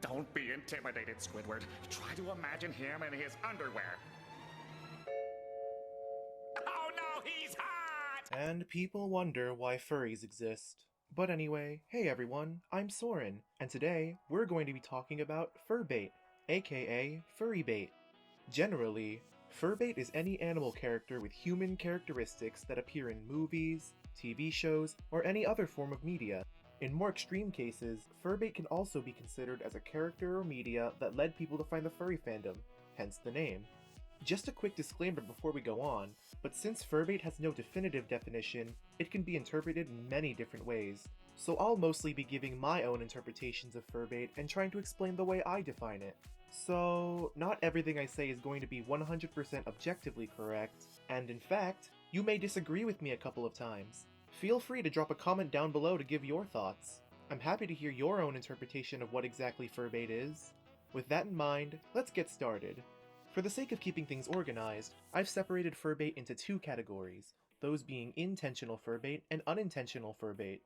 Don't be intimidated, Squidward. Try to imagine him in his underwear. Oh no, he's hot! And people wonder why furries exist. But anyway, hey everyone, I'm Soren, and today we're going to be talking about furbait, aka furry bait. Generally, furbait is any animal character with human characteristics that appear in movies, TV shows, or any other form of media. In more extreme cases, furbait can also be considered as a character or media that led people to find the furry fandom, hence the name. Just a quick disclaimer before we go on, but since furbait has no definitive definition, it can be interpreted in many different ways, so I'll mostly be giving my own interpretations of furbait and trying to explain the way I define it. So, not everything I say is going to be 100% objectively correct, and in fact, you may disagree with me a couple of times. Feel free to drop a comment down below to give your thoughts. I'm happy to hear your own interpretation of what exactly furbait is. With that in mind, let's get started. For the sake of keeping things organized, I've separated furbait into two categories, those being intentional furbait and unintentional furbait.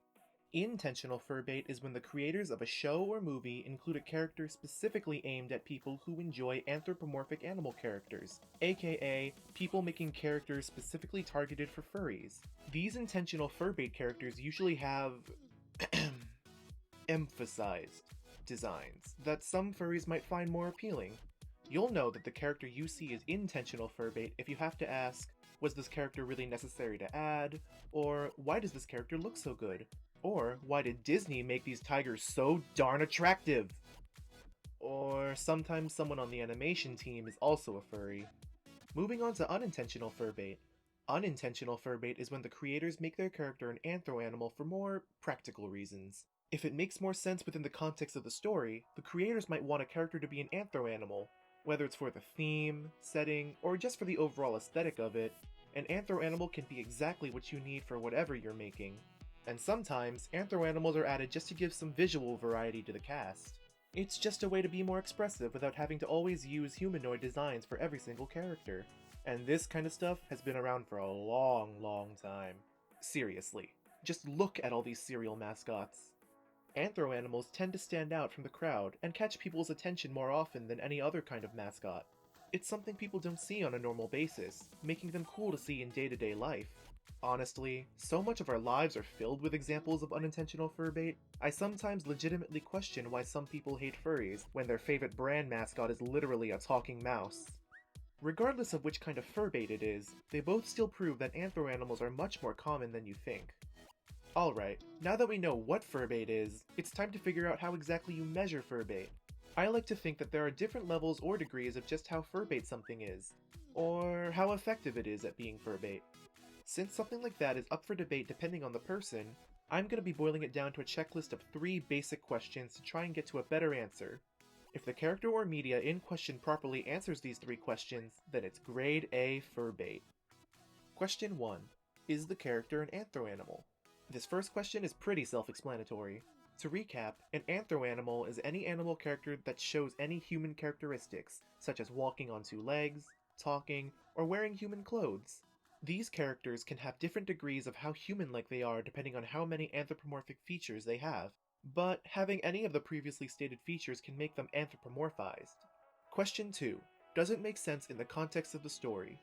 Intentional furbait is when the creators of a show or movie include a character specifically aimed at people who enjoy anthropomorphic animal characters, aka people making characters specifically targeted for furries. These intentional furbait characters usually have emphasized designs that some furries might find more appealing. You'll know that the character you see is intentional furbait if you have to ask, was this character really necessary to add? Or why does this character look so good? Or why did Disney make these tigers so darn attractive? Or sometimes someone on the animation team is also a furry. Moving on to unintentional furbait. Unintentional furbait is when the creators make their character an anthro animal for more practical reasons. If it makes more sense within the context of the story, the creators might want a character to be an anthro animal. Whether it's for the theme, setting, or just for the overall aesthetic of it, an anthro animal can be exactly what you need for whatever you're making. And sometimes, anthro animals are added just to give some visual variety to the cast. It's just a way to be more expressive without having to always use humanoid designs for every single character. And this kind of stuff has been around for a long time. Seriously, just look at all these cereal mascots. Anthro animals tend to stand out from the crowd and catch people's attention more often than any other kind of mascot. It's something people don't see on a normal basis, making them cool to see in day-to-day life. Honestly, so much of our lives are filled with examples of unintentional furbait, I sometimes legitimately question why some people hate furries when their favorite brand mascot is literally a talking mouse. Regardless of which kind of furbait it is, they both still prove that anthro animals are much more common than you think. Alright, now that we know what furbait is, it's time to figure out how exactly you measure furbait. I like to think that there are different levels or degrees of just how furbait something is, or how effective it is at being furbait. Since something like that is up for debate depending on the person, I'm going to be boiling it down to a checklist of 3 basic questions to try and get to a better answer. If the character or media in question properly answers these 3 questions, then it's grade A furbait. Question 1. Is the character an anthro animal? This first question is pretty self-explanatory. To recap, an anthro animal is any animal character that shows any human characteristics, such as walking on 2 legs, talking, or wearing human clothes. These characters can have different degrees of how human-like they are depending on how many anthropomorphic features they have, but having any of the previously stated features can make them anthropomorphized. Question 2. Does it make sense in the context of the story?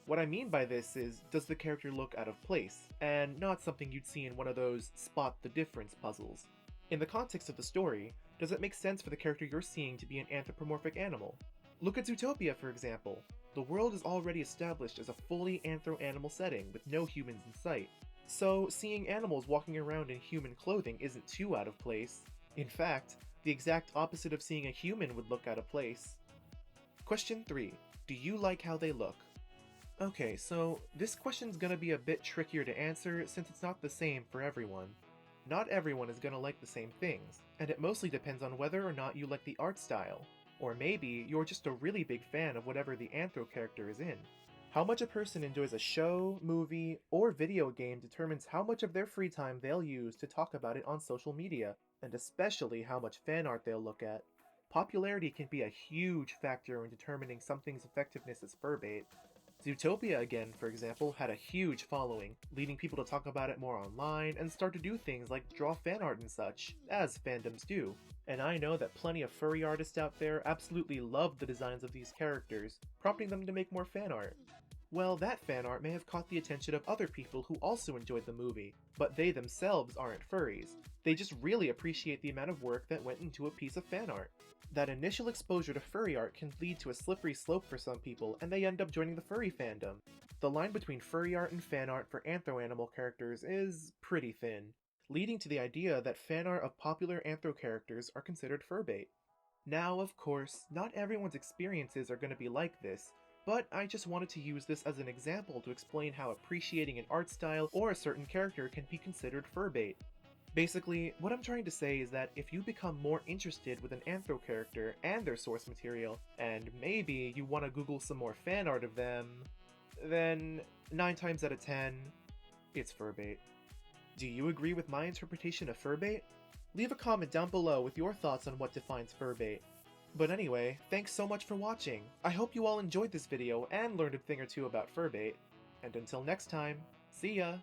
What I mean by this is, does the character look out of place, and not something you'd see in one of those spot the difference puzzles? In the context of the story, does it make sense for the character you're seeing to be an anthropomorphic animal? Look at Zootopia, for example. The world is already established as a fully anthro animal setting with no humans in sight, so seeing animals walking around in human clothing isn't too out of place. In fact, the exact opposite of seeing a human would look out of place. Question 3. Do you like how they look? Okay, so this question's gonna be a bit trickier to answer since it's not the same for everyone. Not everyone is gonna like the same things, and it mostly depends on whether or not you like the art style. Or maybe you're just a really big fan of whatever the anthro character is in. How much a person enjoys a show, movie, or video game determines how much of their free time they'll use to talk about it on social media, and especially how much fan art they'll look at. Popularity can be a huge factor in determining something's effectiveness as furbait. Zootopia, again, for example, had a huge following, leading people to talk about it more online and start to do things like draw fan art and such, as fandoms do. And I know that plenty of furry artists out there absolutely love the designs of these characters, prompting them to make more fan art. Well, that fan art may have caught the attention of other people who also enjoyed the movie, but they themselves aren't furries. They just really appreciate the amount of work that went into a piece of fan art. That initial exposure to furry art can lead to a slippery slope for some people, and they end up joining the furry fandom. The line between furry art and fan art for anthro animal characters is pretty thin, leading to the idea that fan art of popular anthro characters are considered furbait. Now, of course, not everyone's experiences are going to be like this, but I just wanted to use this as an example to explain how appreciating an art style or a certain character can be considered furbait. Basically, what I'm trying to say is that if you become more interested with an anthro character and their source material, and maybe you want to Google some more fan art of them, then 9 times out of 10, it's furbait. Do you agree with my interpretation of furbait? Leave a comment down below with your thoughts on what defines furbait. But anyway, thanks so much for watching. I hope you all enjoyed this video and learned a thing or two about furbait. And until next time, see ya!